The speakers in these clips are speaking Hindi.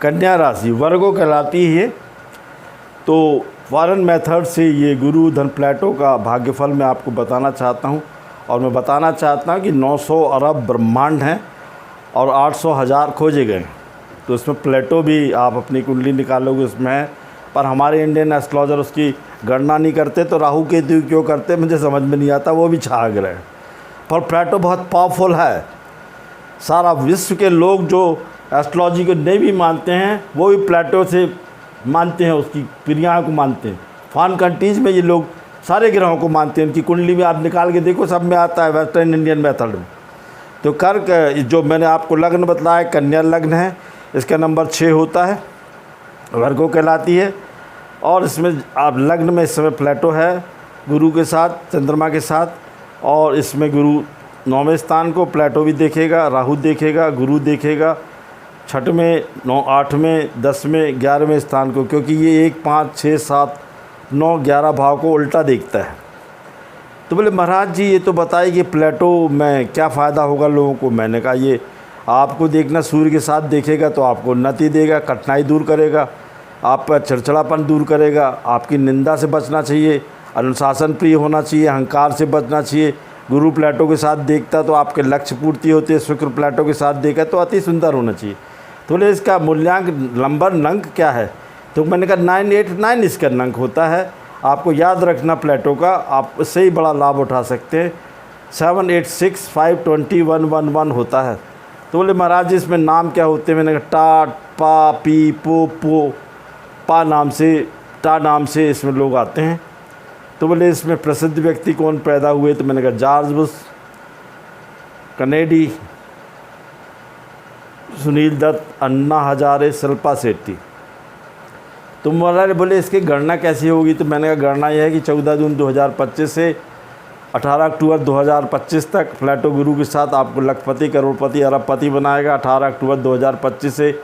कन्या राशि वर्गो कहलाती है। तो फॉरेन मेथड से ये गुरु धन प्लेटो का भाग्यफल मैं आपको बताना चाहता हूँ। और मैं बताना चाहता हूँ कि 900 अरब ब्रह्मांड हैं और 800 हज़ार खोजे गए। तो इसमें प्लेटो भी आप अपनी कुंडली निकालोगे उसमें है, पर हमारे इंडियन एस्ट्रोलॉजर उसकी गणना नहीं करते। तो राहु केतु क्यों करते मुझे समझ में नहीं आता, वो भी छा गए। पर प्लेटो बहुत पावरफुल है। सारा विश्व के लोग जो एस्ट्रोलॉजी को नहीं भी मानते हैं वो भी प्लेटो से मानते हैं, उसकी क्रियाओं को मानते हैं। फॉरेन कंट्रीज़ में ये लोग सारे ग्रहों को मानते हैं। उनकी कुंडली में आप निकाल के देखो, सब में आता है वेस्टर्न इंडियन मेथड में। तो कर्क जो मैंने आपको लग्न बताया कन्या लग्न है, इसका नंबर 6 होता है, वर्गो कहलाती है। और इसमें आप लग्न में इस समय प्लेटो है गुरु के साथ, चंद्रमा के साथ। और इसमें गुरु 9वें स्थान को प्लेटो भी देखेगा, राहु देखेगा, गुरु देखेगा 6वें, 9, 8वें, 10वें, 11वें स्थान को, क्योंकि ये 1, 5, 6, 7, 9, 11 भाव को उल्टा देखता है। तो बोले महाराज जी ये तो बताइए कि प्लेटो में क्या फ़ायदा होगा लोगों को। मैंने कहा ये आपको देखना सूर्य के साथ देखेगा तो आपको उन्नति देगा, कठिनाई दूर करेगा, आपका चिड़चिड़ापन दूर करेगा, आपकी निंदा से बचना चाहिए, अनुशासन प्रिय होना चाहिए, अहंकार से बचना चाहिए। गुरु प्लेटो के साथ देखता तो आपके लक्ष्य पूर्ति होती है, शुक्र प्लेटो के साथ देखा तो अति सुंदर होना चाहिए। तो बोले इसका मूल्यांक नंबर अंक क्या है। तो मैंने कहा 989 इसका अंक होता है। आपको याद रखना प्लेटो का, आप इससे ही बड़ा लाभ उठा सकते हैं। 7865201111 होता है। तो बोले महाराज जी इसमें नाम क्या होते हैं। मैंने कहा टा, पा, पी, पो, पा नाम से, टा नाम से इसमें लोग आते हैं। तो बोले इसमें प्रसिद्ध व्यक्ति कौन पैदा हुए। तो मैंने कहा George Bush, Kennedy, Sunil Dutt, Anna Hazare, Shilpa Shetty. तो महाराज बोले इसकी गणना कैसी होगी। तो मैंने कहा गणना यह है कि 14 जून 2025 से 18 अक्टूबर 2025 तक प्लेटो गुरु के साथ आपको लखपति, करोड़पति, अरबपति बनाएगा। 18 अक्टूबर 2025 से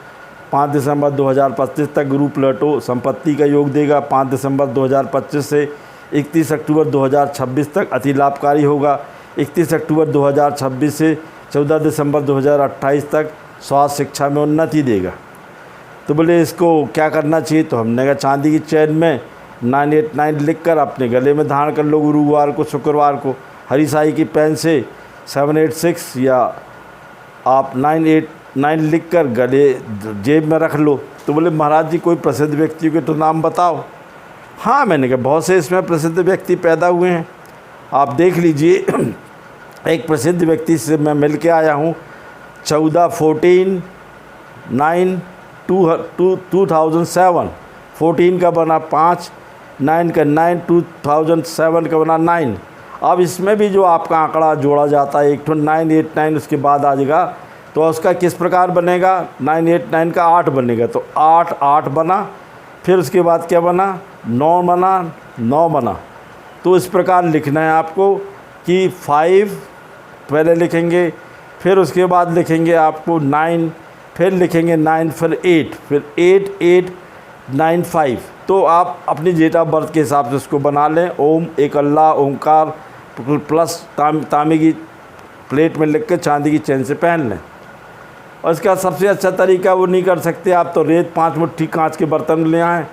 5 दिसंबर 2025 तक गुरु प्लेटो संपत्ति का योग देगा। 5 दिसंबर 2025 से 31 अक्टूबर 2026 तक अति लाभकारी होगा। 31 अक्टूबर 2026 से 14 दिसंबर 2028 तक स्वास्थ्य शिक्षा में उन्नति देगा। तो बोले इसको क्या करना चाहिए। तो हमने कहा चांदी की चैन में 989 लिखकर अपने गले में धारण कर लो गुरुवार को, शुक्रवार को। हरी साई की पेन से 786 या आप 989 लिखकर गले जेब में रख लो। तो बोले महाराज जी कोई प्रसिद्ध व्यक्ति के तो नाम बताओ। हाँ मैंने कहा बहुत से इसमें प्रसिद्ध व्यक्ति पैदा हुए हैं, आप देख लीजिए। एक प्रसिद्ध व्यक्ति से मैं मिल के आया हूँ। 14/9/2007, 14 का बना 5, 9 का 9, 2007 का बना 9। अब इसमें भी जो आपका आंकड़ा जोड़ा जाता है 989 उसके बाद आ जाएगा। तो उसका किस प्रकार बनेगा। 989 का 8 बनेगा, तो 8 8 बना। फिर उसके बाद क्या बना, 9 बना, 9 बना। तो इस प्रकार लिखना है आपको कि 5 पहले लिखेंगे, फिर उसके बाद लिखेंगे आपको 9, फिर लिखेंगे 9, फिर 8, फिर 8 8 9 5। तो आप अपनी डेट ऑफ बर्थ के हिसाब से उसको बना लें। ओम एक अल्लाह ओंकार प्लस तांबे की प्लेट में लिख के चांदी की चैन से पहन लें। और इसका सबसे अच्छा तरीका वो नहीं कर सकते आप तो रेत 5 मुट्ठी कांच के बर्तन में ले आएँ,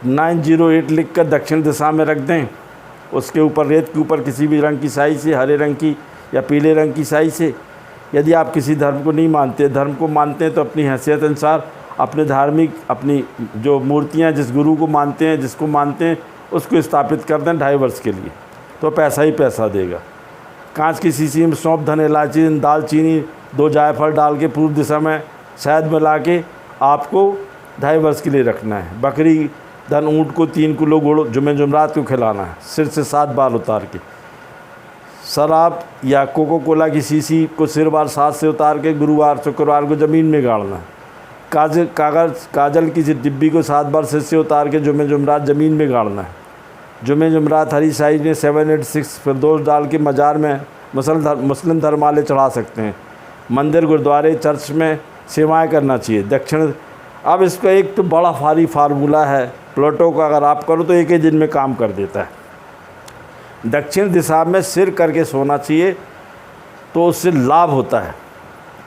908 लिख कर दक्षिण दिशा में रख दें। उसके ऊपर रेत के ऊपर किसी भी रंग की स्याही से, हरे रंग की या पीले रंग की स्याही से। यदि आप किसी धर्म को नहीं मानते, धर्म को मानते हैं तो अपनी हैसियत अनुसार अपने धार्मिक अपनी जो मूर्तियाँ जिस गुरु को मानते हैं, जिसको मानते हैं उसको स्थापित कर दें 2.5 वर्ष के लिए, तो पैसा ही पैसा देगा। कांच की शीशी में सौंफ, धन, इलायची, दालचीनी, 2 जायफल डाल के पूर्व दिशा में शहद मिला के आपको 2.5 वर्ष के लिए रखना है। बकरी, धन, ऊँट को 3 किलो गुड़ जुमे जुमरात को खिलाना है, सिर से 7 बाल उतार के। शराब या कोको कोला की शीशी को सिरवार 7 से उतार के गुरुवार शुक्रवार को ज़मीन में गाड़ना है। काजल की डिब्बी को 7 बार सिर से उतार के जुमे जुमरात ज़मीन में गाड़ना है। जुमे जुमरात हरी साइज में 786 फिरदौस डाल के मज़ार में मुस्लिम धर्म वाले चढ़ा सकते हैं। मंदिर, गुरुद्वारे, चर्च में सेवाएं करना चाहिए। दक्षिण, अब इसका एक तो बड़ा भारी फार्मूला है प्लेटो का, अगर आप करो तो एक ही दिन में काम कर देता है। दक्षिण दिशा में सिर करके सोना चाहिए तो उससे लाभ होता है।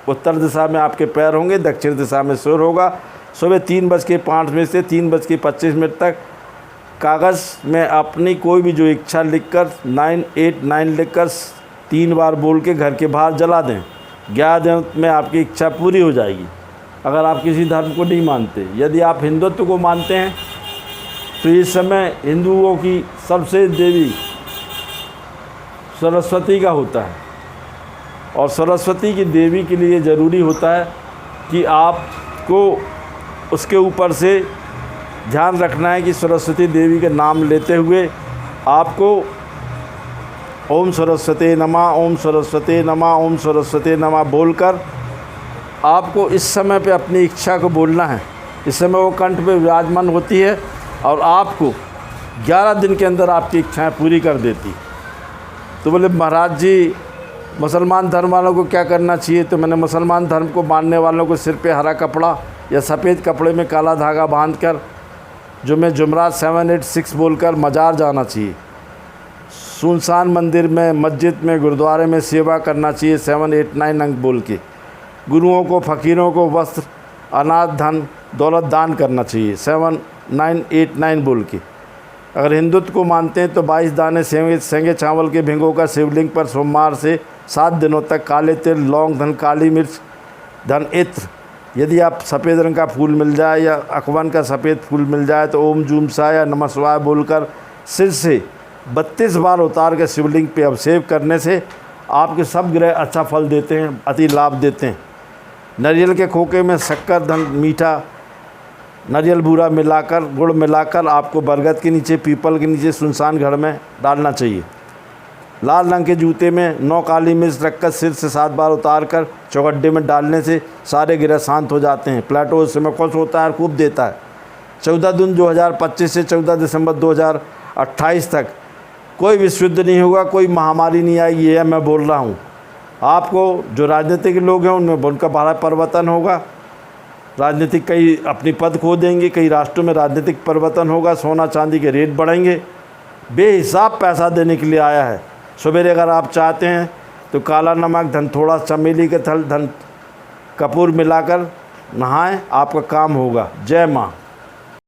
उत्तर दिशा में आपके पैर होंगे, दक्षिण दिशा में सिर होगा सुबह 3:05 से 3:25 तक कागज़ में अपनी कोई भी जो इच्छा लिखकर 989 लिखकर 3 बार बोल के घर के बाहर जला दें। 11 दिन में आपकी इच्छा पूरी हो जाएगी। अगर आप किसी धर्म को नहीं मानते, यदि आप हिंदुत्व को मानते हैं तो इस समय हिंदुओं की सबसे देवी सरस्वती का होता है, और सरस्वती की देवी के लिए ज़रूरी होता है कि आपको उसके ऊपर से ध्यान रखना है कि सरस्वती देवी के नाम लेते हुए आपको ओम सरस्वती नमः, ओम सरस्वती नमः, ओम सरस्वती नमः बोलकर आपको इस समय पे अपनी इच्छा को बोलना है। इस समय वो कंठ पे विराजमान होती है और आपको 11 दिन के अंदर आपकी इच्छाएं पूरी कर देती। तो बोले महाराज जी मुसलमान धर्म वालों को क्या करना चाहिए? तो मैंने मुसलमान धर्म को मानने वालों को सिर पे हरा कपड़ा या सफ़ेद कपड़े में काला धागा बांधकर जुमरात 786 बोलकर मज़ार जाना चाहिए। सुनसान मंदिर में, मस्जिद में, गुरुद्वारे में सेवा करना चाहिए 789 अंक बोल के। गुरुओं को, फ़कीरों को वस्त्र, अनाज, धन दौलत दान करना चाहिए 7989 बोल के। अगर हिंदुत्व को मानते हैं तो 22 दाने सेंगे चावल के भिगोकर शिवलिंग पर सोमवार से 7 दिनों तक काले तिल, लौंग, धन, काली मिर्च, धन, इत्र, यदि आप सफ़ेद रंग का फूल मिल जाए या अकवन का सफ़ेद फूल मिल जाए तो ओम जूम सा या नमः शिवाय बोलकर सिर से 32 बार उतार कर शिवलिंग पे अभिषेक करने से आपके सब ग्रह अच्छा फल देते हैं, अति लाभ देते हैं। नारियल के खोखे में शक्कर, धन, मीठा नारियल बूरा मिलाकर, गुड़ मिलाकर आपको बरगद के नीचे, पीपल के नीचे सुनसान घर में डालना चाहिए। लाल रंग के जूते में 9 काली मिर्च रखकर सिर से 7 बार उतार कर चौगड्डे में डालने से सारे ग्रह शांत हो जाते हैं। प्लेटो उस समय खुश होता है और खूब देता है। 14 जून 2025 से 14 दिसंबर 2028 तक कोई विश्व युद्ध नहीं होगा, कोई महामारी नहीं आएगी, ये मैं बोल रहा हूँ। आपको जो राजनीतिक लोग हैं उनमें उनका बड़ा परिवर्तन होगा। राजनीतिक कई अपनी पद खो देंगे, कई राष्ट्रों में राजनीतिक परिवर्तन होगा, सोना चांदी के रेट बढ़ेंगे। बेहिसाब पैसा देने के लिए आया है। सवेरे अगर आप चाहते हैं तो काला नमक, धन, थोड़ा चमेली के थल, धन, कपूर मिलाकर नहाएं, आपका काम होगा। जय माँ।